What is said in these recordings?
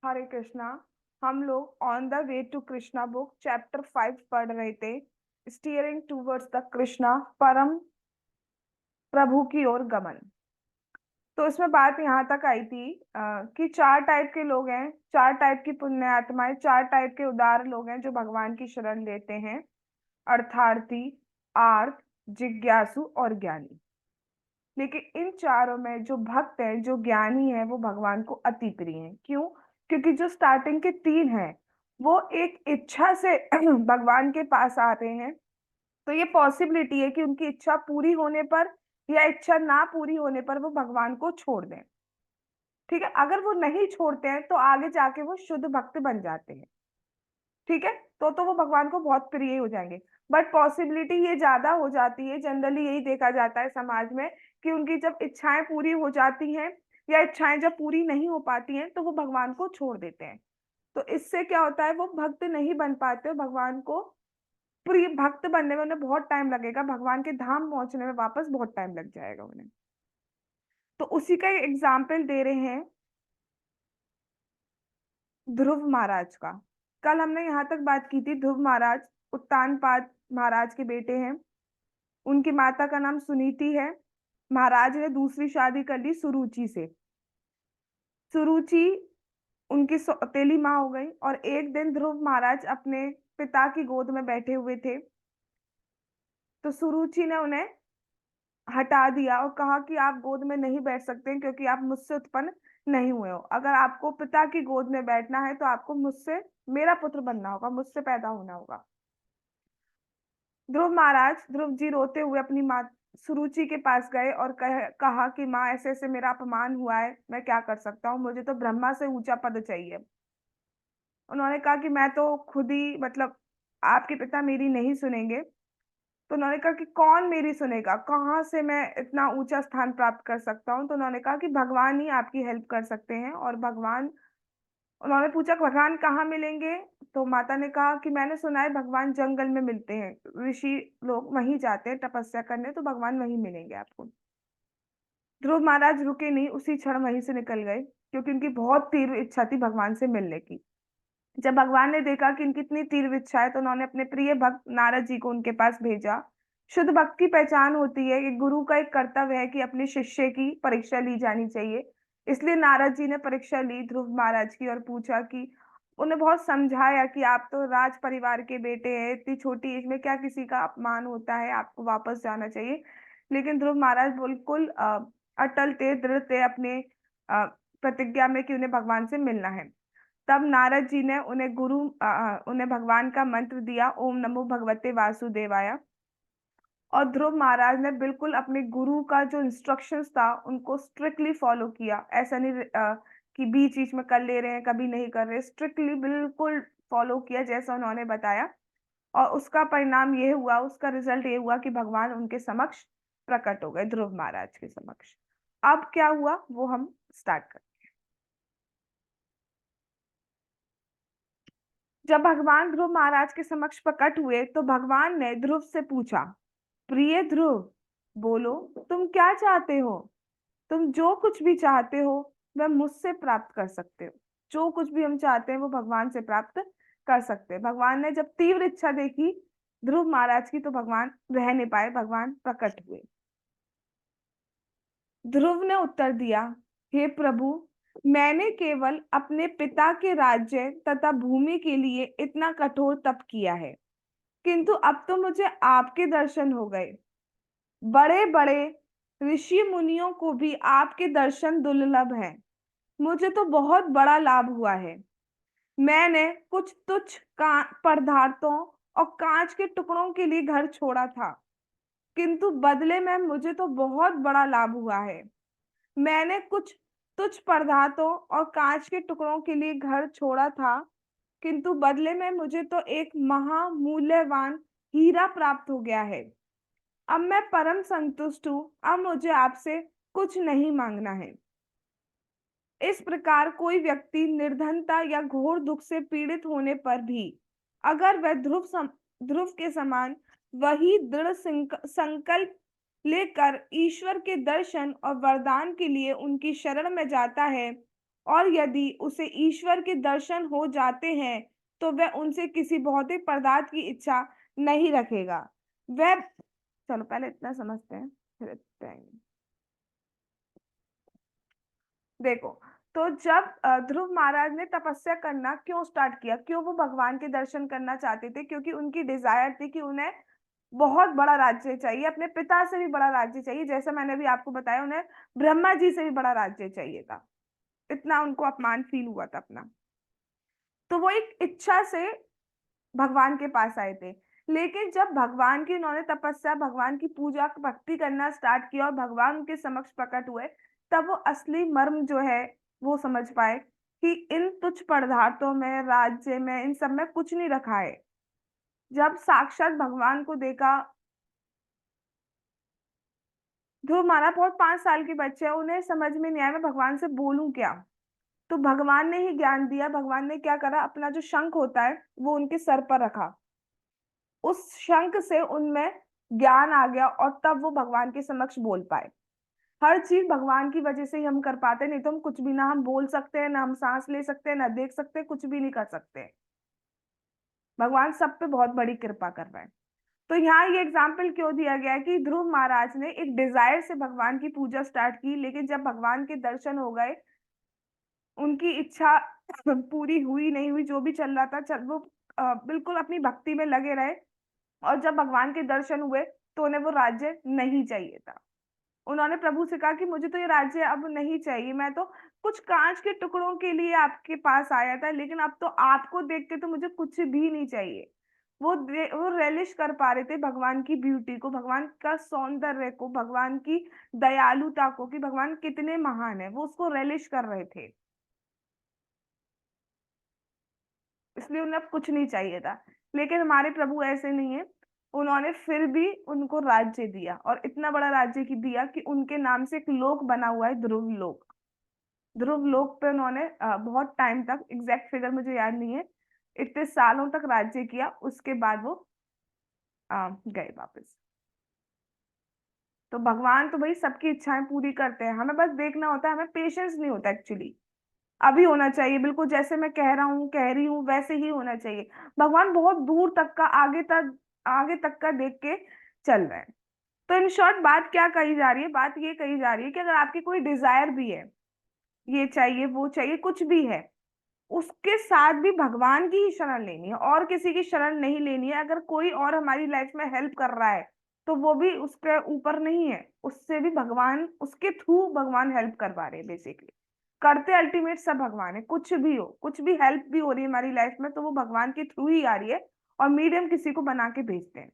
हरे कृष्णा। हम लोग on the way to Krishna book chapter 5 पढ़ रहे थे। स्टीयरिंग टूवर्ड्स द कृष्णा, परम प्रभु की ओर गमन। तो इसमें बात यहाँ तक आई थी कि चार टाइप के लोग हैं, चार टाइप की पुण्य आत्माएं, चार टाइप के उदार लोग हैं जो भगवान की शरण लेते हैं। अर्थार्थी, आर्त, जिज्ञासु और ज्ञानी। लेकिन इन चारों में जो भक्त है, जो ज्ञानी है, वो भगवान को अति प्रिय है। क्यों? क्योंकि जो स्टार्टिंग के तीन हैं वो एक इच्छा से भगवान के पास आ रहे हैं। तो ये पॉसिबिलिटी है कि उनकी इच्छा पूरी होने पर या इच्छा ना पूरी होने पर वो भगवान को छोड़ दें। ठीक है, अगर वो नहीं छोड़ते हैं तो आगे जाके वो शुद्ध भक्त बन जाते हैं। ठीक है, तो वो भगवान को बहुत प्रिय हो जाएंगे। बट पॉसिबिलिटी ये ज्यादा हो जाती है, जनरली यही देखा जाता है समाज में, कि उनकी जब इच्छाएं पूरी हो जाती हैं या इच्छाएं जब पूरी नहीं हो पाती हैं तो वो भगवान को छोड़ देते हैं। तो इससे क्या होता है, वो भक्त नहीं बन पाते। भगवान को प्रिय भक्त बनने में उन्हें बहुत टाइम लगेगा, भगवान के धाम पहुंचने में वापस बहुत टाइम लग जाएगा उन्हें। तो उसी का एग्जाम्पल दे रहे हैं ध्रुव महाराज का। कल हमने यहाँ तक बात की थी। ध्रुव महाराज उत्तानपाद महाराज के बेटे हैं। उनकी माता का नाम सुनीति है। महाराज ने दूसरी शादी कर ली सुरुचि से। सुरुचि उनकी सौतेली माँ हो गई। और एक दिन ध्रुव महाराज अपने पिता की गोद में बैठे हुए थे, तो सुरुचि ने उन्हें हटा दिया और कहा कि आप गोद में नहीं बैठ सकते क्योंकि आप मुझसे उत्पन्न नहीं हुए हो। अगर आपको पिता की गोद में बैठना है तो आपको मुझसे, मेरा पुत्र बनना होगा, मुझसे पैदा होना होगा। ध्रुव जी रोते हुए अपनी माँ सुरुचि के पास गए और कहा कि माँ, ऐसे ऐसे मेरा अपमान हुआ है, मैं क्या कर सकता हूँ, मुझे तो ब्रह्मा से ऊंचा पद चाहिए। उन्होंने कहा कि मैं तो खुद ही, मतलब आपके पिता मेरी नहीं सुनेंगे। तो उन्होंने कहा कि कौन मेरी सुनेगा, कहाँ से मैं इतना ऊंचा स्थान प्राप्त कर सकता हूँ। तो उन्होंने कहा कि भगवान ही आपकी हेल्प कर सकते हैं। और भगवान, उन्होंने पूछा भगवान कहाँ मिलेंगे। तो माता ने कहा कि मैंने सुना है भगवान जंगल में मिलते हैं, ऋषि लोग वहीं जाते हैं तपस्या करने, तो भगवान वहीं मिलेंगे आपको। ध्रुव महाराज रुके नहीं, उसी क्षण वहीं से निकल गए, क्योंकि उनकी बहुत तीव्र इच्छा थी भगवान से मिलने की। जब भगवान ने देखा कि इनकी इतनी तीव्र इच्छा है तो उन्होंने अपने प्रिय भक्त नारद जी को उनके पास भेजा। शुद्ध भक्त की पहचान होती है कि गुरु का एक कर्तव्य है कि अपने शिष्य की परीक्षा ली जानी चाहिए। इसलिए नारद जी ने परीक्षा ली ध्रुव महाराज की और पूछा कि, उन्हें बहुत समझाया कि आप तो राज परिवार के बेटे हैं, इतनी छोटी एज में क्या किसी का अपमान होता है, आपको वापस जाना चाहिए। लेकिन ध्रुव महाराज बिल्कुल अटल थे, दृढ़ थे अपने प्रतिज्ञा में कि उन्हें भगवान से मिलना है। तब नारद जी ने उन्हें भगवान का मंत्र दिया, ओम नमो भगवते वासुदेवाय। और ध्रुव महाराज ने बिल्कुल अपने गुरु का जो इंस्ट्रक्शंस था उनको स्ट्रिक्टली फॉलो किया। ऐसा नहीं कि बीच बीच में कर ले रहे हैं, कभी नहीं कर रहे, स्ट्रिक्टली बिल्कुल फॉलो किया जैसा उन्होंने बताया। और उसका परिणाम ये हुआ, उसका रिजल्ट ये हुआ कि भगवान उनके समक्ष प्रकट हो गए, ध्रुव महाराज के समक्ष। अब क्या हुआ वो हम स्टार्ट करते। जब भगवान ध्रुव महाराज के समक्ष प्रकट हुए तो भगवान ने ध्रुव से पूछा, प्रिय ध्रुव, बोलो तुम क्या चाहते हो। तुम जो कुछ भी चाहते हो वह मुझसे प्राप्त कर सकते हो। जो कुछ भी हम चाहते हैं वो भगवान से प्राप्त कर सकते हैं। भगवान ने जब तीव्र इच्छा देखी ध्रुव महाराज की तो भगवान रह नहीं पाए, भगवान प्रकट हुए। ध्रुव ने उत्तर दिया, हे प्रभु, मैंने केवल अपने पिता के राज्य तथा भूमि के लिए इतना कठोर तप किया है, किंतु अब तो मुझे आपके दर्शन हो गए। बड़े बड़े ऋषि मुनियों को भी आपके दर्शन दुर्लभ हैं। मुझे तो बहुत बड़ा लाभ हुआ है। मैंने कुछ तुच्छ पदार्थों और कांच के टुकड़ों के लिए घर छोड़ा था, किंतु बदले में मुझे तो बहुत बड़ा लाभ हुआ है। मैंने कुछ तुच्छ पदार्थों और कांच के टुकड़ों के लिए घर छोड़ा था, किंतु बदले में मुझे तो एक महामूल्यवान हीरा प्राप्त हो गया है। अब मैं परम संतुष्ट हूँ, अब मुझे आपसे कुछ नहीं मांगना है। इस प्रकार कोई व्यक्ति निर्धनता या घोर दुख से पीड़ित होने पर भी अगर वह ध्रुव के समान वही दृढ़ संकल्प लेकर ईश्वर के दर्शन और वरदान के लिए उनकी शरण में जाता है और यदि उसे ईश्वर के दर्शन हो जाते हैं तो वह उनसे किसी भौतिक पदार्थ की इच्छा नहीं रखेगा। वह, चलो पहले इतना समझते हैं फिर इतना आएंगे। देखो, तो जब ध्रुव महाराज ने तपस्या करना क्यों स्टार्ट किया, क्यों वो भगवान के दर्शन करना चाहते थे, क्योंकि उनकी डिजायर थी कि उन्हें बहुत बड़ा राज्य चाहिए, अपने पिता से भी बड़ा राज्य चाहिए, जैसा मैंने अभी आपको बताया उन्हें ब्रह्मा जी से भी बड़ा राज्य चाहिए था। इतना उनको अपमान फील हुआ था अपना। तो वो एक इच्छा से भगवान के पास आए थे। लेकिन जब भगवान की उन्होंने तपस्या, भगवान की पूजा भक्ति करना स्टार्ट किया और भगवान उनके समक्ष प्रकट हुए, तब वो असली मर्म जो है वो समझ पाए कि इन तुच्छ पदार्थों में, राज्य में, इन सब में कुछ नहीं रखा है। जब साक्षात भगवान को देखा, ध्रुव महाराज बहुत 5 साल के बच्चे हैं, उन्हें समझ में नहीं आया मैं भगवान से बोलूं क्या। तो भगवान ने ही ज्ञान दिया। भगवान ने क्या करा, अपना जो शंख होता है वो उनके सर पर रखा। उस शंख से उनमें ज्ञान आ गया और तब वो भगवान के समक्ष बोल पाए। हर चीज भगवान की वजह से ही हम कर पाते, नहीं तो हम कुछ भी, ना हम बोल सकते हैं, ना हम सांस ले सकते हैं, ना देख सकते हैं, कुछ भी नहीं कर सकते। भगवान सब पे बहुत बड़ी कृपा कर रहे हैं। तो यहाँ ये एग्जाम्पल क्यों दिया गया है कि ध्रुव महाराज ने एक डिजायर से भगवान की पूजा स्टार्ट की, लेकिन जब भगवान के दर्शन हो गए, उनकी इच्छा पूरी हुई नहीं हुई, जो भी चल रहा था चल, वो बिल्कुल अपनी भक्ति में लगे रहे। और जब भगवान के दर्शन हुए तो उन्हें वो राज्य नहीं चाहिए था। उन्होंने प्रभु से कहा कि मुझे तो ये राज्य अब नहीं चाहिए, मैं तो कुछ कांच के टुकड़ों के लिए आपके पास आया था, लेकिन अब तो आपको देख के तो मुझे कुछ भी नहीं चाहिए। वो रेलिश कर पा रहे थे भगवान की ब्यूटी को, भगवान का सौंदर्य को, भगवान की दयालुता को, कि भगवान कितने महान है, वो उसको रेलिश कर रहे थे। इसलिए उन्हें अब कुछ नहीं चाहिए था। लेकिन हमारे प्रभु ऐसे नहीं है। उन्होंने फिर भी उनको राज्य दिया, और इतना बड़ा राज्य की दिया कि उनके नाम से एक लोक बना हुआ है, ध्रुव लोक। ध्रुव लोक पे उन्होंने बहुत टाइम तक, एग्जैक्ट फिगर मुझे याद नहीं है, इतने सालों तक राज्य किया। उसके बाद वो गए वापस। तो भगवान तो भाई सबकी इच्छाएं पूरी करते हैं, हमें बस देखना होता है, हमें पेशेंस नहीं होता एक्चुअली। अभी होना चाहिए, बिल्कुल जैसे मैं कह रहा हूँ, कह रही हूँ, वैसे ही होना चाहिए। भगवान बहुत दूर तक का, आगे तक का देख के चल रहे हैं। तो इन शॉर्ट बात क्या कही जा रही है, बात ये कही जा रही है कि अगर आपकी कोई डिजायर भी है, ये चाहिए वो चाहिए, कुछ भी है, उसके साथ भी भगवान की ही शरण लेनी है, और किसी की शरण नहीं लेनी है। अगर कोई और हमारी लाइफ में हेल्प कर रहा है तो वो भी उसके ऊपर नहीं है, उससे भी भगवान, उसके थ्रू भगवान हेल्प करवा रहे हैं बेसिकली। करते अल्टीमेट सब भगवान है। कुछ भी हो, कुछ भी हेल्प भी हो रही है हमारी लाइफ में, तो वो भगवान के थ्रू ही आ रही है, और मीडियम किसी को बना के भेजते हैं।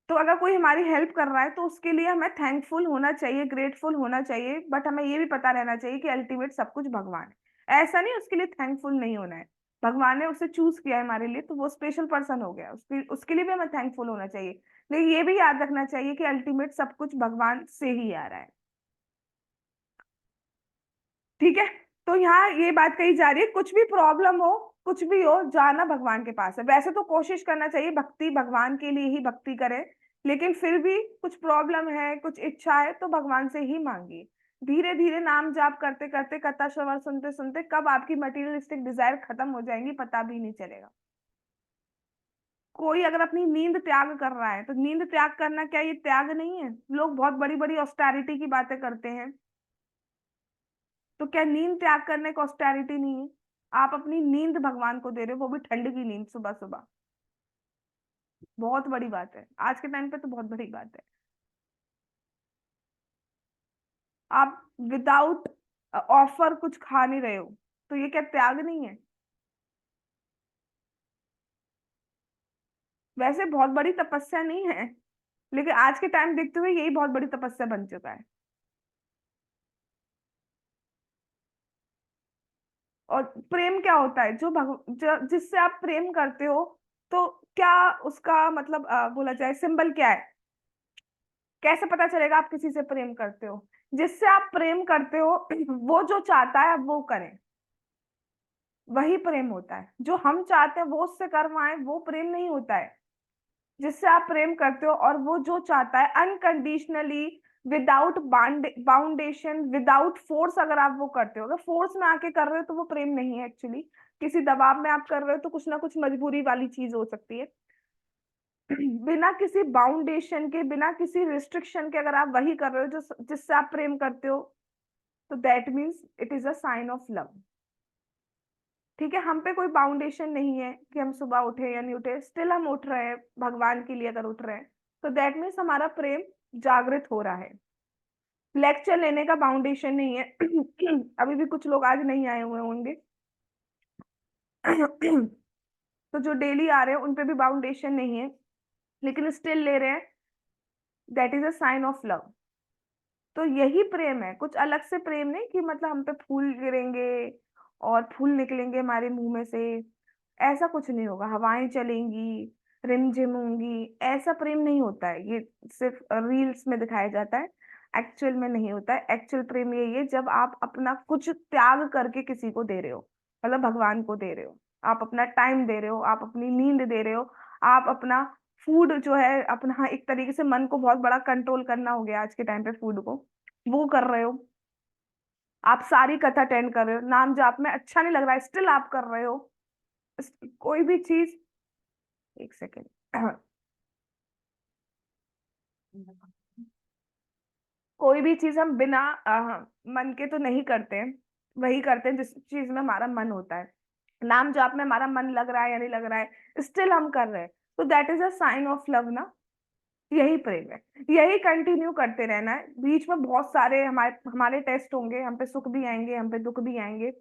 तो अगर कोई हमारी हेल्प कर रहा है तो उसके लिए हमें थैंकफुल होना चाहिए, ग्रेटफुल होना चाहिए, बट हमें ये भी पता रहना चाहिए कि अल्टीमेट सब कुछ भगवान है। ऐसा नहीं उसके लिए थैंकफुल नहीं होना है। भगवान ने उसे चूज किया है हमारे लिए, तो वो स्पेशल पर्सन हो गया, उसके लिए भी हमें थैंकफुल होना चाहिए। लेकिन ये भी याद रखना चाहिए कि अल्टीमेट सब कुछ भगवान से ही आ रहा है। ठीक है। तो यहाँ ये बात कही जा रही है, कुछ भी प्रॉब्लम हो, कुछ भी हो, जाना भगवान के पास है। वैसे तो कोशिश करना चाहिए भक्ति भगवान के लिए ही भक्ति करें, लेकिन फिर भी कुछ प्रॉब्लम है, कुछ इच्छा है, तो भगवान से ही मांगिए। धीरे धीरे नाम जाप करते करते, कथा श्रवण सुनते सुनते, कब आपकी मटेरियलिस्टिक डिजायर खत्म हो जाएंगी पता भी नहीं चलेगा। कोई अगर अपनी नींद त्याग कर रहा है, तो नींद त्याग करना क्या ये त्याग नहीं है? लोग बहुत बड़ी बड़ी ऑस्टेरिटी की बातें करते हैं, तो क्या नींद त्याग करने को ऑस्टेरिटी नहीं है? आप अपनी नींद भगवान को दे रहे हो, वो भी ठंड की नींद, सुबह सुबह। बहुत बड़ी बात है, आज के टाइम पे तो बहुत बड़ी बात है। आप विदाउट ऑफर कुछ खा नहीं रहे हो, तो ये क्या त्याग नहीं है? वैसे बहुत बड़ी तपस्या नहीं है, लेकिन आज के टाइम देखते हुए यही बहुत बड़ी तपस्या बन चुका है। और प्रेम क्या होता है? जिससे आप प्रेम करते हो, तो क्या उसका मतलब बोला जाए सिंबल क्या है? कैसे पता चलेगा आप किसी से प्रेम करते हो? जिससे आप प्रेम करते हो वो जो चाहता है आप वो करें, वही प्रेम होता है। जो हम चाहते हैं वो उससे करवाएं, वो प्रेम नहीं होता है। जिससे आप प्रेम करते हो और वो जो चाहता है अनकंडीशनली, विदाउट बाउंडेशन, विदाउट फोर्स अगर आप वो करते हो, अगर फोर्स में आके कर रहे हो तो वो प्रेम नहीं है एक्चुअली। किसी दबाव में आप कर रहे हो तो कुछ ना कुछ मजबूरी वाली चीज हो सकती है। बिना किसी बाउंडेशन के, बिना किसी रिस्ट्रिक्शन के अगर आप वही कर रहे हो जो जिससे आप प्रेम करते हो, तो that means it is a sign of love. ठीक है, हम पे कोई बाउंडेशन नहीं है कि हम सुबह उठे या नहीं उठे, स्टिल हम उठ रहे हैं भगवान के लिए अगर उठ रहे हैं, तो दैट मीन्स हमारा प्रेम जागृत हो रहा है। लेक्चर लेने का बाउंडेशन नहीं है। अभी भी कुछ लोग आज नहीं आए हुए होंगे। तो जो डेली आ रहे हैं उन पे भी बाउंडेशन नहीं है, लेकिन स्टिल ले रहे हैं, that is a sign of love. तो यही प्रेम है, कुछ अलग से प्रेम नहीं कि मतलब हम पे फूल गिरेंगे और फूल निकलेंगे हमारे मुंह में से, ऐसा कुछ नहीं होगा, हवाएं चलेंगी, रिमझिम होंगी, ऐसा प्रेम नहीं होता है। ये सिर्फ रील्स में दिखाया जाता है, एक्चुअल में नहीं होता है। एक्चुअल प्रेम यही है जब आप अपना कुछ त्याग करके किसी को दे रहे हो, मतलब भगवान को दे रहे हो, आप अपना टाइम दे रहे हो, आप अपनी नींद दे रहे हो, आप अपना फूड जो है अपना, एक तरीके से मन को बहुत बड़ा कंट्रोल करना हो गया आज के टाइम पे फूड को, वो कर रहे हो। आप सारी कथा अटेंड कर रहे हो, नाम जाप में अच्छा नहीं लग रहा है स्टिल आप कर रहे हो। कोई भी चीज, एक सेकेंड। कोई भी चीज हम बिना मन के तो नहीं करते हैं, वही करते हैं जिस चीज में हमारा मन होता है। नाम जाप में हमारा मन लग रहा है या नहीं लग रहा है, स्टिल हम कर रहे हैं, तो that is a sign of love ना। यही प्रेम है, यही कंटिन्यू करते रहना है। बीच में बहुत सारे हमारे हमारे टेस्ट होंगे, हम पे सुख भी आएंगे, हम पे दुख भी आएंगे।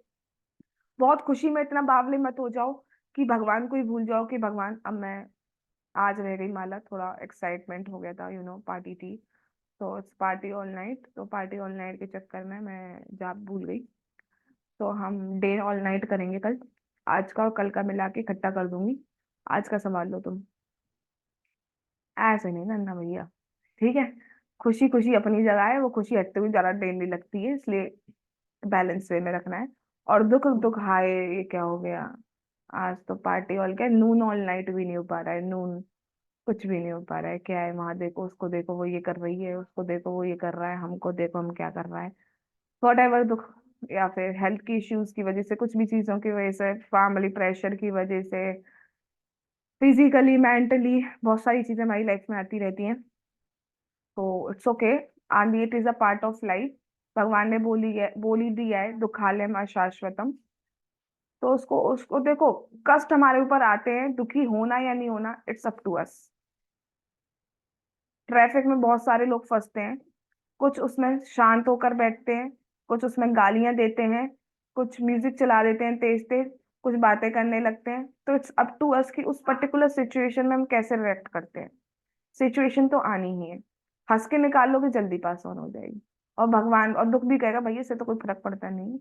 बहुत खुशी में इतना बावले मत हो जाओ कि भगवान को ही भूल जाओ कि भगवान, अब मैं आज रह गई माला, थोड़ा एक्साइटमेंट हो गया था, पार्टी थी, तो इट्स पार्टी ऑल नाइट, तो पार्टी ऑल नाइट के चक्कर में मैं जाप भूल गई। तो हम डे ऑल नाइट करेंगे कल, आज का और कल का मिला के इकट्ठा कर दूंगी। आज का संभाल लो तुम। ऐसे नहीं करना भैया, ठीक है। खुशी खुशी अपनी जगह है, वो खुशी हटते हुए ज्यादा देर नहीं लगती है, इसलिए बैलेंस वे में रखना है। और दुख दुख, हाय ये क्या हो गया, आज तो पार्टी ऑल, क्या नून ऑल नाइट भी नहीं हो पा रहा है, नून कुछ भी नहीं हो पा रहा है। क्या है, वहां देखो उसको, देखो वो ये कर रही है, उसको देखो वो ये कर रहा है, हमको देखो हम क्या कर रहा है। वॉट एवर दुख, या फिर हेल्थ की इश्यूज की वजह से, कुछ भी चीजों की वजह से, फैमिली प्रेशर की वजह से, फिजिकली मेंटली, बहुत सारी चीजें हमारी लाइफ में आती रहती हैं। तो it's okay, and it is a part of life. भगवान ने बोली दिया है, दुखालयम अशाश्वतम। तो उसको उसको देखो, कष्ट हमारे ऊपर आते हैं, दुखी होना या नहीं होना, it's up to us. Traffic में बहुत सारे लोग फंसते हैं, कुछ उसमें शांत होकर बैठते हैं, कुछ उसमें गालियां देते हैं, कुछ म्यूजिक चला देते हैं तेज तेज, कुछ बातें करने लगते हैं। तो इट्स अप टू अस कि उस पर्टिकुलर सिचुएशन में हम कैसे रिएक्ट करते हैं। सिचुएशन तो आनी ही है, हंस के निकाल लोगे जल्दी पास ऑन हो जाएगी। और भगवान, और दुख भी कहेगा भैया इससे तो कोई फर्क पड़ता नहीं है,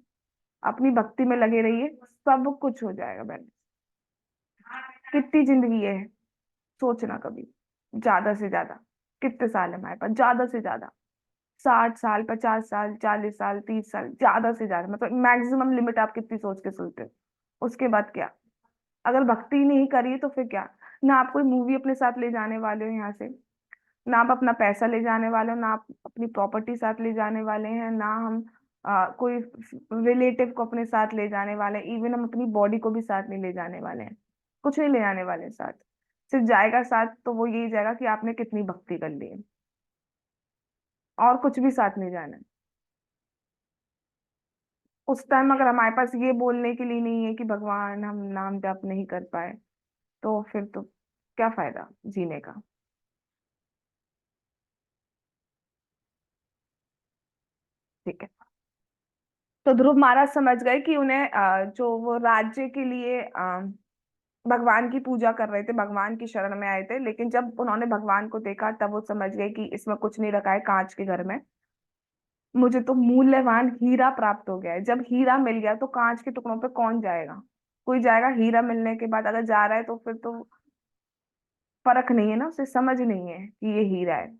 अपनी भक्ति में लगे रहिए, सब कुछ हो जाएगा बैलेंस। कितनी जिंदगी है, सोचना कभी, ज्यादा से ज्यादा कितने साल है हमारे पास, ज्यादा से ज्यादा 60 साल, 50 साल, 40 साल, 30 साल, ज्यादा से ज्यादा, मतलब मैक्सिमम लिमिट आप कितनी सोच के सुनते हो। उसके बाद क्या, अगर भक्ति नहीं करी तो फिर क्या। ना आप कोई मूवी अपने साथ ले जाने वाले हो यहाँ से, ना आप अपना पैसा ले जाने वाले हो, ना आप अपनी प्रॉपर्टी साथ ले जाने वाले हैं, ना हम कोई रिलेटिव को अपने साथ ले जाने वाले हैं, इवन हम अपनी बॉडी को भी साथ नहीं ले जाने वाले हैं। कुछ नहीं ले जाने वाले हैं साथ। सिर्फ जाएगा साथ तो वो यही जाएगा कि आपने कितनी भक्ति कर ली है, और कुछ भी साथ नहीं जाना है। उस टाइम अगर हमारे पास ये बोलने के लिए नहीं है कि भगवान हम नाम जप नहीं कर पाए, तो फिर तो क्या फायदा जीने का। ठीक है, तो ध्रुव महाराज समझ गए कि उन्हें जो वो राज्य के लिए भगवान की पूजा कर रहे थे, भगवान की शरण में आए थे, लेकिन जब उन्होंने भगवान को देखा तब वो समझ गए कि इसमें कुछ नहीं रखा है कांच के घर में, मुझे तो मूल्यवान हीरा प्राप्त हो गया है। जब हीरा मिल गया तो कांच के टुकड़ों पे कौन जाएगा, कोई जाएगा। हीरा मिलने के बाद अगर जा रहा है तो फिर तो फर्क नहीं है ना, उसे समझ नहीं है कि ये हीरा है।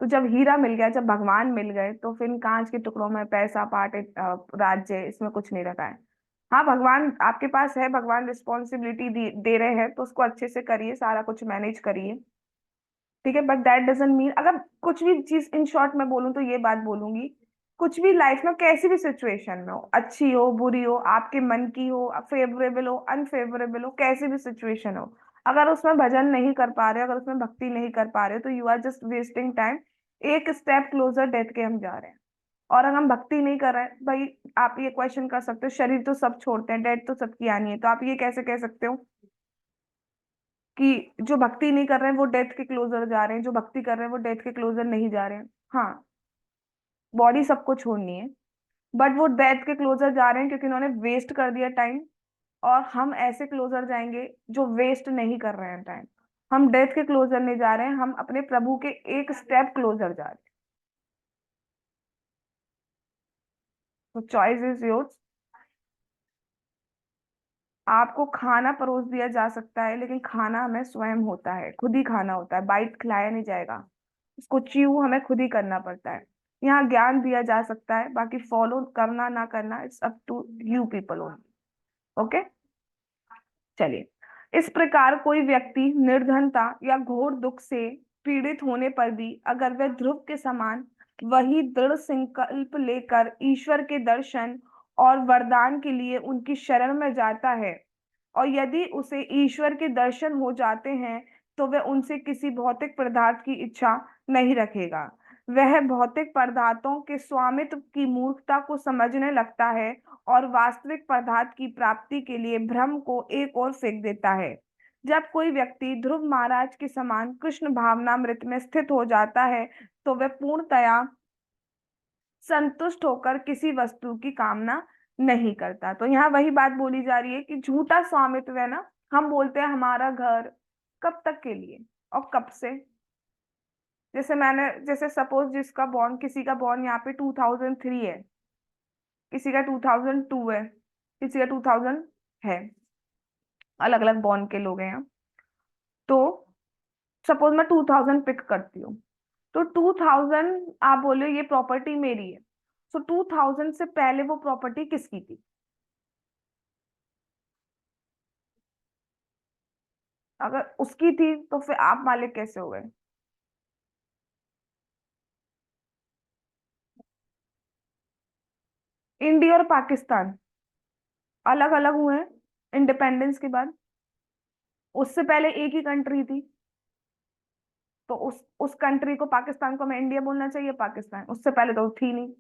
तो जब हीरा मिल गया, जब भगवान मिल गए, तो फिर इन कांच के टुकड़ों में पैसा पाटे राज्य, इसमें कुछ नहीं रखा है। हाँ, भगवान आपके पास है, भगवान रिस्पॉन्सिबिलिटी दे रहे हैं तो उसको अच्छे से करिए, सारा कुछ मैनेज करिए। ठीक है, बट दैट डजंट मीन, अगर कुछ भी चीज इन शॉर्ट में बोलूं तो ये बात बोलूंगी, कुछ भी लाइफ में कैसी भी सिचुएशन में हो, अच्छी हो बुरी हो, आपके मन की हो, फेवरेबल हो अनफेवरेबल हो, कैसी भी सिचुएशन हो, अगर उसमें भजन नहीं कर पा रहे हो, अगर उसमें भक्ति नहीं कर पा रहे हो, तो you are just wasting time. एक स्टेप क्लोजर डेथ के हम जा रहे हैं। और अगर हम भक्ति नहीं कर रहे हैं भाई, आप ये क्वेश्चन कर सकते हो, शरीर तो सब छोड़ते हैं, डेथ तो सबकी आनी है, तो आप ये कैसे कह सकते हो कि जो भक्ति नहीं कर रहे हैं वो डेथ के क्लोजर जा रहे हैं, जो भक्ति कर रहे हैं वो डेथ के क्लोजर नहीं जा रहे हैं। हाँ, बॉडी सबको छोड़नी है, बट वो डेथ के क्लोजर जा रहे हैं क्योंकि उन्होंने वेस्ट कर दिया टाइम। और हम ऐसे क्लोजर जाएंगे जो वेस्ट नहीं कर रहे हैं टाइम। हम डेथ के क्लोजर नहीं जा रहे हैं, हम अपने प्रभु के एक स्टेप क्लोजर जा रहे हैं। तो चॉइस इज योर्स। आपको खाना परोस दिया जा सकता है, लेकिन खाना हमें स्वयं होता है, खुद ही खाना होता है, बाइट खिलाया नहीं जाएगा, उसको च्यू हमें खुद ही करना पड़ता है। यहाँ ज्ञान दिया जा सकता है, बाकी फॉलो करना ना करना it's up to you people only. Okay, चलिए। इस प्रकार कोई व्यक्ति निर्धनता या घोर दुख से पीड़ित होने पर भी अगर वह ध्रुव के समान वही दृढ़ संकल्प लेकर ईश्वर के दर्शन और वरदान के लिए उनकी शरण में जाता है, और यदि उसे ईश्वर के दर्शन हो जाते हैं, तो वह उनसे किसी भौतिक पदार्थ की इच्छा नहीं रखेगा। वह भौतिक पदार्थों के स्वामित्व की मूर्खता को समझने लगता है और वास्तविक पदार्थ की प्राप्ति के लिए भ्रम को एक ओर फेंक देता है। जब कोई व्यक्ति ध्रुव महाराज के समान कृष्ण भावनामृत में स्थित हो जाता है, तो वह पूर्णतया संतुष्ट होकर किसी वस्तु की कामना नहीं करता। तो यहाँ वही बात बोली जा रही है कि झूठा स्वामित्व है ना, हम बोलते हैं हमारा घर, कब तक के लिए और कब से। जैसे सपोज जिसका बॉर्न, किसी का बॉर्न यहाँ पे 2003 है, किसी का 2002 है, किसी का 2000 है, अलग अलग बॉर्न के लोग हैं यहाँ। तो सपोज मैं 2000 पिक करती हूँ, तो 2000 आप बोले ये प्रॉपर्टी मेरी है, तो 2000 से पहले वो प्रॉपर्टी किसकी थी? अगर उसकी थी तो फिर आप मालिक कैसे हो गए? इंडिया और पाकिस्तान अलग अलग हुए हैं इंडिपेंडेंस के बाद। उससे पहले एक ही कंट्री थी, तो उस कंट्री को, पाकिस्तान को, मैं इंडिया बोलना चाहिए, पाकिस्तान उससे पहले तो थी नहीं।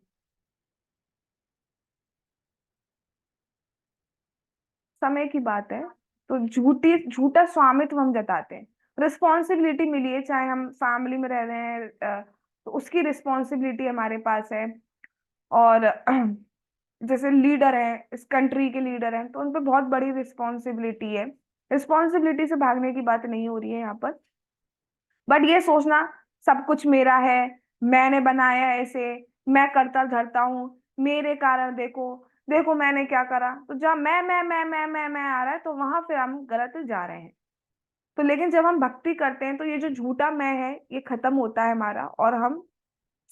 समय की बात है। तो झूठा स्वामित्व हम जताते हैं। रिस्पॉन्सिबिलिटी मिली है, चाहे हम फैमिली में रह रहे हैं, तो उसकी रिस्पॉन्सिबिलिटी हमारे पास है। और जैसे लीडर है, इस कंट्री के लीडर हैं, तो उन पे बहुत बड़ी रिस्पॉन्सिबिलिटी है। रिस्पॉन्सिबिलिटी से भागने की बात नहीं हो रही है यहाँ पर, बट ये सोचना सब कुछ मेरा है, मैंने बनाया है इसे, मैं करता धरता हूँ, मेरे कारण देखो, देखो मैंने क्या करा, तो जब मैं आ रहा है, तो वहां फिर हम गलत जा रहे हैं। तो लेकिन जब हम भक्ति करते हैं, तो ये जो झूठा मैं है ये खत्म होता है हमारा, और हम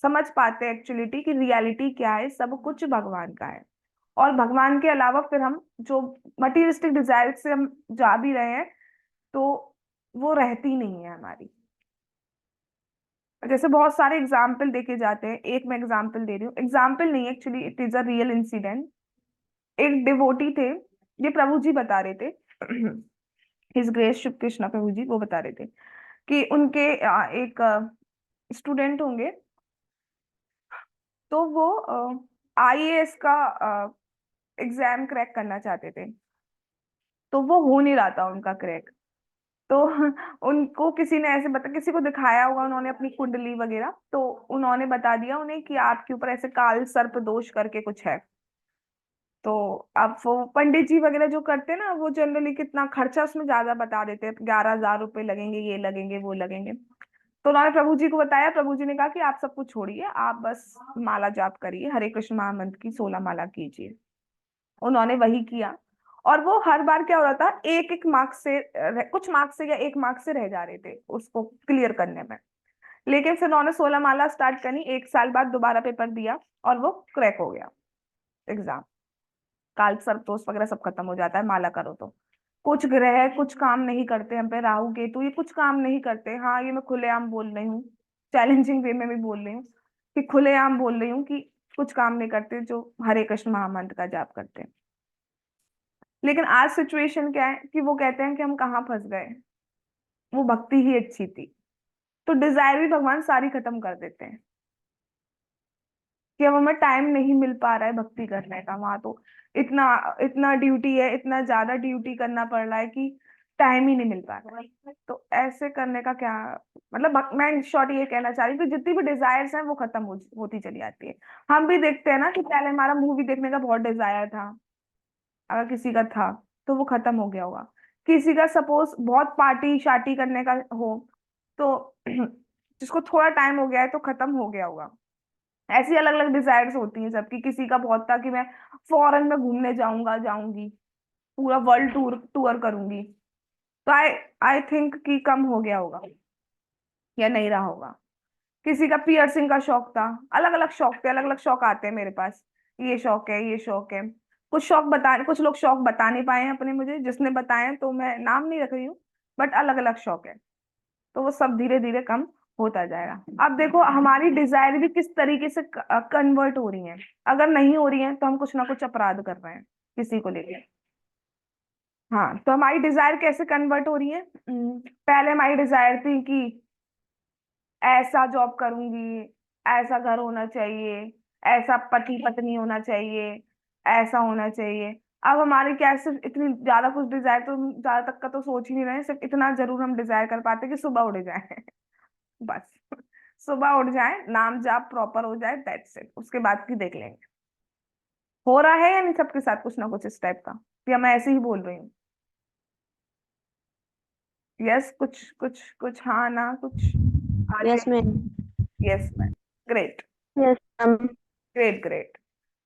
समझ पाते हैं एक्चुअलिटी की रियलिटी क्या है, सब कुछ भगवान का है। और भगवान के अलावा फिर हम जो मटीरियलिस्टिक डिजायर से हम जा भी रहे हैं, तो वो रहती नहीं है हमारी। जैसे बहुत सारे एग्जाम्पल देखे जाते हैं, एक मैं एग्जाम्पल दे रही हूँ, एग्जाम्पल नहीं, actually it is a real incident. एक डिवोटी थे, ये प्रभु जी बता रहे थे, हिज ग्रेस शुभ कृष्णा प्रभु जी वो बता रहे थे कि उनके एक स्टूडेंट होंगे, तो वो आईएएस का एग्जाम क्रैक करना चाहते थे, तो वो हो नहीं रहा था उनका क्रैक। तो उनको किसी ने ऐसे बता, किसी को दिखाया होगा उन्होंने अपनी कुंडली वगैरह, तो उन्होंने बता दिया उन्हें कि आपके ऊपर ऐसे काल सर्प दोष करके कुछ है। तो अब वो पंडित जी वगैरह जो करते हैं ना, वो जनरली कितना खर्चा उसमें ज्यादा बता देते हैं, 11,000 रुपए लगेंगे, ये लगेंगे वो लगेंगे। तो उन्होंने प्रभु जी को बताया, प्रभु जी ने कहा कि आप सब कुछ छोड़िए, आप बस माला जाप करिए, हरे कृष्ण महामंत्र की 16 माला कीजिए। उन्होंने वही किया, और वो हर बार क्या हो रहा था, एक एक मार्क्स से कुछ मार्क्स से या एक मार्क्स से रह जा रहे थे उसको क्लियर करने में। लेकिन फिर उन्होंने 16 माला स्टार्ट करी, एक साल बाद दोबारा पेपर दिया, और वो क्रैक हो गया एग्जाम। काल सर्प दोष वगैरह सब खत्म हो जाता है माला करो तो। कुछ ग्रह कुछ काम नहीं करते हम पे, राहु केतु ये कुछ काम नहीं करते। हाँ, ये मैं खुलेआम बोल रही हूँ, चैलेंजिंग वे में भी बोल रही हूँ, कि खुलेआम बोल रही हूँ कि कुछ काम नहीं करते जो हरे कृष्ण महामंत्र का जाप करते हैं। लेकिन आज सिचुएशन क्या है कि वो कहते हैं कि हम कहाँ फंस गए, वो भक्ति ही अच्छी थी। तो डिजायर भी भगवान सारी खत्म कर देते हैं कि अब हमें टाइम नहीं मिल पा रहा है भक्ति करने का। वहां तो इतना इतना ड्यूटी है, इतना ज्यादा ड्यूटी करना पड़ रहा है कि टाइम ही नहीं मिल पा रहा है। तो ऐसे करने का क्या मतलब, मैं इन शॉर्ट ये कहना चाह रही हूँ कि जितनी भी डिजायर्स हैं वो खत्म होती चली जाती है। हम भी देखते हैं ना कि पहले हमारा मूवी देखने का बहुत डिजायर था, अगर किसी का था तो वो खत्म हो गया होगा। किसी का सपोज बहुत पार्टी शार्टी करने का हो तो जिसको थोड़ा टाइम हो गया है तो खत्म हो गया होगा। ऐसी अलग अलग डिजायर्स होती हैं सबकी। किसी का बहुत था कि मैं फॉरेन में घूमने जाऊंगा, जाऊंगी, पूरा वर्ल्ड टूर टूर करूंगी। तो आई आई थिंक कि कम हो गया होगा या नहीं रहा होगा। किसी का पियर्सिंग का शौक था, अलग अलग शौक थे, अलग अलग शौक आते हैं मेरे पास, ये शौक है, ये शौक है। कुछ लोग शौक बता नहीं पाए हैं अपने मुझे, जिसने बताए हैं तो मैं नाम नहीं रख रही हूँ, बट अलग अलग शौक है। तो वो सब धीरे धीरे कम होता जाएगा। अब देखो हमारी डिजायर भी किस तरीके से कन्वर्ट हो रही है। अगर नहीं हो रही है तो हम कुछ ना कुछ अपराध कर रहे हैं किसी को लेकर। हाँ, तो हमारी डिजायर कैसे कन्वर्ट हो रही है? पहले हमारी डिजायर थी कि ऐसा जॉब करूंगी, ऐसा घर होना चाहिए, ऐसा पति पत्नी होना चाहिए, ऐसा होना चाहिए। अब हमारे क्या है, सिर्फ इतनी ज्यादा कुछ डिजायर तो हम ज्यादा तक का तो सोच ही नहीं रहे हैं। सिर्फ इतना जरूर हम डिजायर कर पाते हैं कि सुबह उठ जाए बस, सुबह उठ जाए, नाम जाप प्रॉपर हो जाए, दैट्स इट। उसके बाद की देख लेंगे। हो रहा है या नहीं सबके साथ कुछ ना कुछ इस टाइप का, या मैं ऐसे ही बोल रही हूँ? यस, कुछ कुछ कुछ, हाँ ना कुछ, हाँ जी। Yes ma'am. Yes ma'am. Great, yes ma'am. Great great.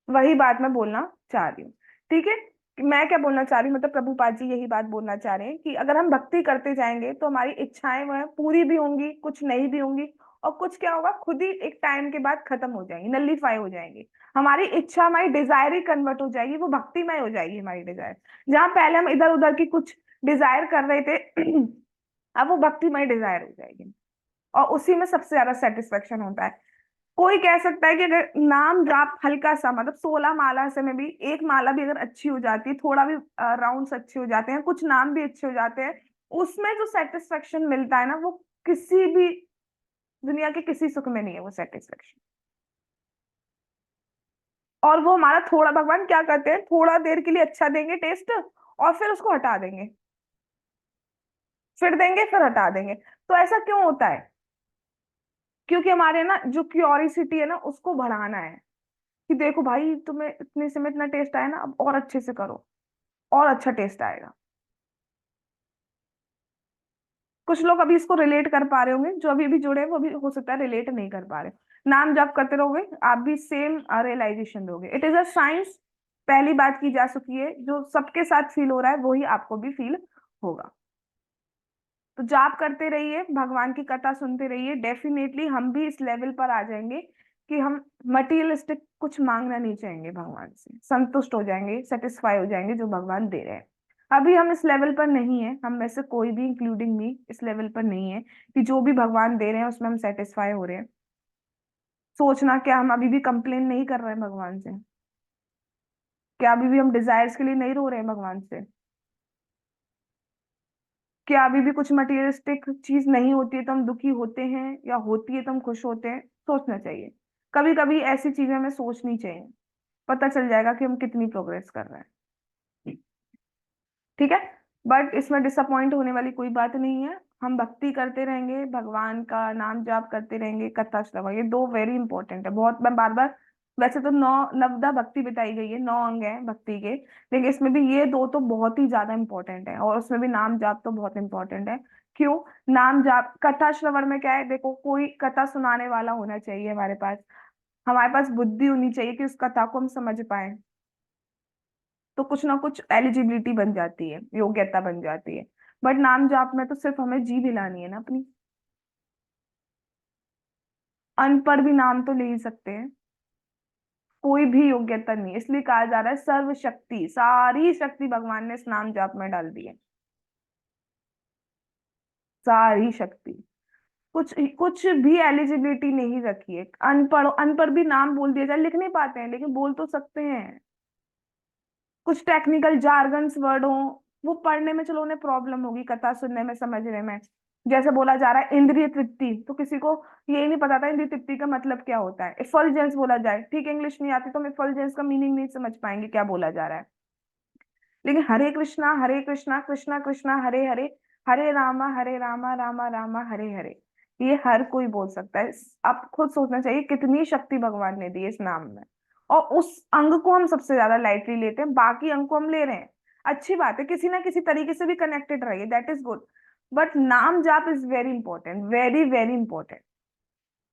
वही बात मैं बोलना चाह रही हूँ। ठीक है, कि मैं क्या बोलना चाह रही हूँ, मतलब प्रभुपाद जी यही बात बोलना चाह रहे हैं कि अगर हम भक्ति करते जाएंगे तो हमारी इच्छाएं वह पूरी भी होंगी, कुछ नहीं भी होंगी। और कुछ क्या होगा, खुद ही एक टाइम के बाद खत्म हो जाएंगी, नलीफाई हो जाएंगी। हमारी इच्छा, हमारी डिजायर ही कन्वर्ट हो जाएगी, वो भक्तिमय हो जाएगी हमारी डिजायर। जहां पहले हम इधर उधर की कुछ डिजायर कर रहे थे अब वो भक्तिमय डिजायर हो जाएगी। और उसी में सबसे ज्यादा सेटिस्फेक्शन होता है। कोई कह सकता है कि अगर नाम जाप हल्का सा, मतलब 16 माला से में भी एक माला भी अगर अच्छी हो जाती है, थोड़ा भी राउंड्स अच्छे हो जाते हैं, कुछ नाम भी अच्छे हो जाते हैं, उसमें जो सेटिस्फेक्शन मिलता है ना, वो किसी भी दुनिया के किसी सुख में नहीं है वो सेटिस्फेक्शन। और वो हमारा थोड़ा, भगवान क्या करते हैं, थोड़ा देर के लिए अच्छा देंगे टेस्ट, और फिर उसको हटा देंगे, फिर देंगे, फिर हटा देंगे। तो ऐसा क्यों होता है? क्योंकि हमारे ना जो क्यूरियोसिटी है ना, उसको बढ़ाना है कि देखो भाई, तुम्हें इतने से में इतना टेस्ट आया ना, अब और अच्छे से करो, और अच्छा टेस्ट आएगा। कुछ लोग अभी इसको रिलेट कर पा रहे होंगे, जो अभी भी जुड़े हैं वो भी हो सकता है रिलेट नहीं कर पा रहे। नाम जप करते रहोगे, आप भी सेम रियलाइजेशन दोगे। इट इज अ साइंस, पहली बात की जा चुकी है, जो सबके साथ फील हो रहा है वही आपको भी फील होगा। तो जाप करते रहिए, भगवान की कथा सुनते रहिए, डेफिनेटली हम भी इस लेवल पर आ जाएंगे कि हम मटीरियलिस्टिक कुछ मांगना नहीं चाहेंगे, भगवान से संतुष्ट हो जाएंगे, सेटिस्फाई हो जाएंगे जो भगवान दे रहे हैं। अभी हम इस लेवल पर नहीं है, हम में से कोई भी इंक्लूडिंग मी इस लेवल पर नहीं है कि जो भी भगवान दे रहे हैं उसमें हम सेटिस्फाई हो रहे हैं। सोचना क्या, हम अभी भी कंप्लेन नहीं कर रहे हैं भगवान से? क्या अभी भी हम डिजायर्स के लिए नहीं रो रहे हैं भगवान से? क्या अभी भी कुछ मटेरियलिस्टिक चीज नहीं होती है तो हम दुखी होते हैं, या होती है तो हम खुश होते हैं? सोचना चाहिए। कभी कभी ऐसी चीजें हमें सोचनी चाहिए, पता चल जाएगा कि हम कितनी प्रोग्रेस कर रहे हैं। ठीक है, बट इसमें डिसअपॉइंट होने वाली कोई बात नहीं है। हम भक्ति करते रहेंगे, भगवान का नाम जाप करते रहेंगे, कथा श्रवण, ये दो वेरी इंपॉर्टेंट है बहुत। मैं बार बार, वैसे तो नौ नवदा भक्ति बताई गई है, 9 अंग है भक्ति के, लेकिन इसमें भी ये दो तो बहुत ही ज्यादा इंपॉर्टेंट है, और उसमें भी नाम जाप तो बहुत इंपॉर्टेंट है। क्यों? नाम जाप, कथा श्रवण में क्या है, देखो कोई कथा सुनाने वाला होना चाहिए हमारे पास, हमारे पास बुद्धि होनी चाहिए कि उस कथा को हम समझ पाए। तो कुछ ना कुछ एलिजिबिलिटी बन जाती है, योग्यता बन जाती है। बट नाम जाप में तो सिर्फ हमें जीभ हिलानी है ना अपनी, अनपढ़ भी नाम तो ले ही सकते हैं। कोई भी योग्यता नहीं है, इसलिए कहा जा रहा है सर्व शक्ति, सारी शक्ति भगवान ने इस नाम जाप में डाल दी है। सारी शक्ति। कुछ कुछ भी एलिजिबिलिटी नहीं रखी है। अनपढ़ अनपढ़ भी नाम बोल दिया जाए, लिख नहीं पाते हैं लेकिन बोल तो सकते हैं। कुछ टेक्निकल जार्गन्स वर्ड हो, वो पढ़ने में चलो उन्हें प्रॉब्लम होगी, कथा सुनने में समझने में। जैसे बोला जा रहा है इंद्रिय तृप्ति, तो किसी को यही नहीं पता था इंद्रिय तृप्ति का मतलब क्या होता है। इफलजेंस बोला जाए, ठीक है इंग्लिश नहीं आती तो हम इफलजेंस का मीनिंग नहीं समझ पाएंगे क्या बोला जा रहा है। लेकिन हरे कृष्णा कृष्णा कृष्णा हरे हरे, हरे रामा रामा रामा हरे हरे, ये हर कोई बोल सकता है। आप खुद सोचना चाहिए कितनी शक्ति भगवान ने दी है इस नाम में। और उस अंग को हम सबसे ज्यादा लाइटली लेते हैं, बाकी अंग को हम ले रहे हैं। अच्छी बात है, किसी ना किसी तरीके से भी कनेक्टेड रहिए, दैट इज गुड। बट नाम जाप is very important, very very important.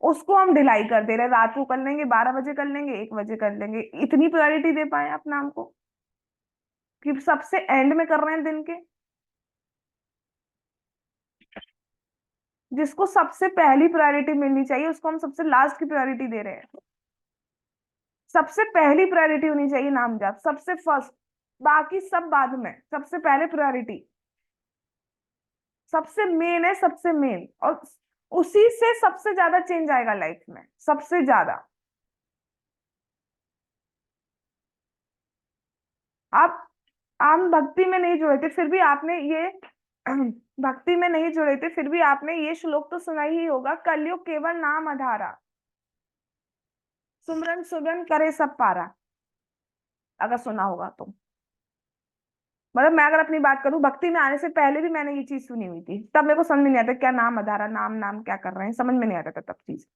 उसको हम ढिलाई कर दे रहे हैं, रात को कर लेंगे, 12 बजे कर लेंगे, 1 बजे कर लेंगे। इतनी प्रायोरिटी दे पाए आप नाम को कि सबसे एंड में कर रहे हैं दिन के। जिसको सबसे पहली प्रायोरिटी मिलनी चाहिए उसको हम सबसे लास्ट की प्रायोरिटी दे रहे हैं। सबसे पहली प्रायोरिटी होनी चाहिए नाम जाप, सबसे फर्स्ट, बाकी सब बाद में, सबसे पहले प्रायोरिटी। सबसे मेन है, सबसे मेन। और उसी से सबसे ज्यादा चेंज आएगा लाइफ में, सबसे ज्यादा। आप आम भक्ति में नहीं जुड़े थे फिर भी आपने ये भक्ति में नहीं जुड़े थे फिर भी आपने ये श्लोक तो सुना ही होगा, कलयुग केवल नाम आधारा, सुमरन सुगन करे सब पारा। अगर सुना होगा तो, मतलब मैं अगर अपनी बात करूं, भक्ति में आने से पहले भी मैंने ये चीज सुनी हुई थी, तब मेरे को समझ में नहीं आता क्या नाम आधारा, नाम नाम क्या कर रहे हैं, समझ में नहीं आता था तब चीज।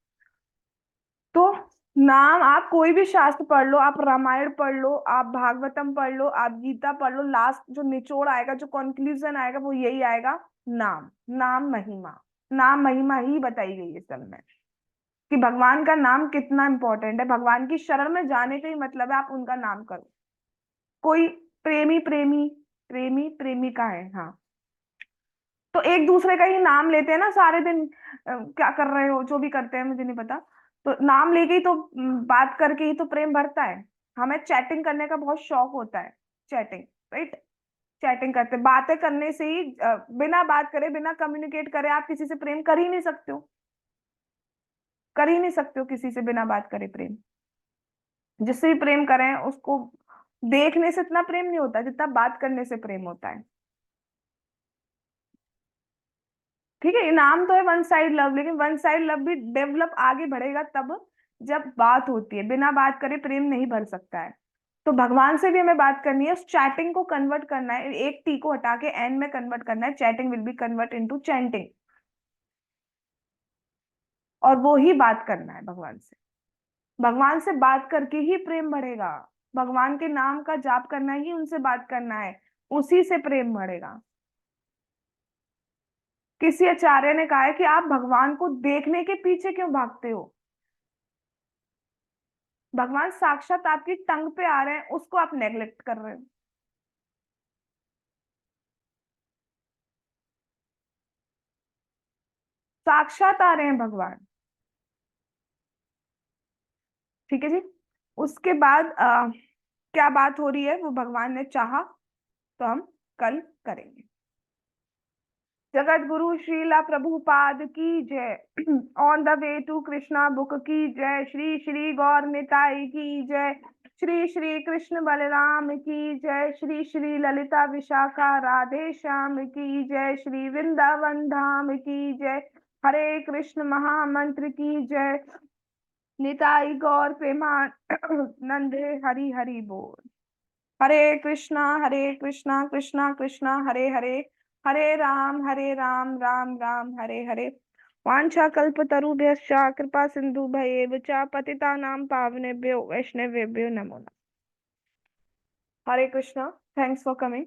तो नाम, आप कोई भी शास्त्र पढ़ लो, आप रामायण पढ़ लो, आप भागवतम पढ़ लो, आप गीता पढ़ लो, लास्ट जो निचोड़ आएगा, जो कंक्लूजन आएगा वो यही आएगा, नाम। नाम महिमा, नाम महिमा ही बताई गई है सब में, कि भगवान का नाम कितना इंपॉर्टेंट है। भगवान की शरण में जाने का ही मतलब है आप उनका नाम करो। कोई प्रेमी प्रेमी, प्रेमी प्रेमिका है, हाँ, तो एक दूसरे का ही नाम लेते हैं ना सारे दिन। क्या कर रहे हो, जो भी करते हैं मुझे नहीं पता, तो नाम लेके ही तो बात करके ही तो प्रेम बढ़ता है। हमें चैटिंग करने का बहुत शौक होता है, चैटिंग, राइट। चैटिंग करते, बातें करने से ही बिना बात करे, बिना कम्युनिकेट करे आप किसी से प्रेम कर ही नहीं सकते हो, कर ही नहीं सकते हो किसी से बिना बात करे प्रेम। जिससे भी प्रेम करें उसको देखने से इतना प्रेम नहीं होता जितना बात करने से प्रेम होता है। ठीक है, इनाम तो है वन साइड लव, लेकिन वन साइड लव भी डेवलप आगे बढ़ेगा तब जब बात होती है। बिना बात करे प्रेम नहीं बढ़ सकता है। तो भगवान से भी हमें बात करनी है, उस चैटिंग को कन्वर्ट करना है, एक टी को हटा के एन में कन्वर्ट करना है, chatting will be convert into chanting. और वो ही बात करना है भगवान से। भगवान से बात करके ही प्रेम बढ़ेगा। भगवान के नाम का जाप करना ही उनसे बात करना है, उसी से प्रेम बढ़ेगा। किसी आचार्य ने कहा है कि आप भगवान को देखने के पीछे क्यों भागते हो। भगवान साक्षात आपकी टंग पे आ रहे हैं, उसको आप नेग्लेक्ट कर रहे हो। साक्षात आ रहे हैं भगवान। ठीक है जी। उसके बाद क्या बात हो रही है वो भगवान ने चाहा तो हम कल करेंगे। जगत गुरु श्रीला प्रभुपाद की जय। On the way to Krishna book की जय। श्री श्री गौर निताई की जय। श्री श्री कृष्ण बलराम की जय। श्री श्री ललिता विशाखा राधे श्याम की जय। श्री वृंदावन धाम की जय। हरे कृष्ण महामंत्र की जय। निताई गौर प्रेमानंदे हरि हरि बोल। हरे कृष्णा कृष्णा कृष्णा हरे हरे, हरे राम राम राम हरे हरे। वाञ्छा कल्पतरुभ्यश्च कृपा सिन्धुभ्येव च पतितानां पावनेभ्यो वैष्णवेभ्यो नमो नमः। हरे कृष्णा, थैंक्स फॉर कमिंग।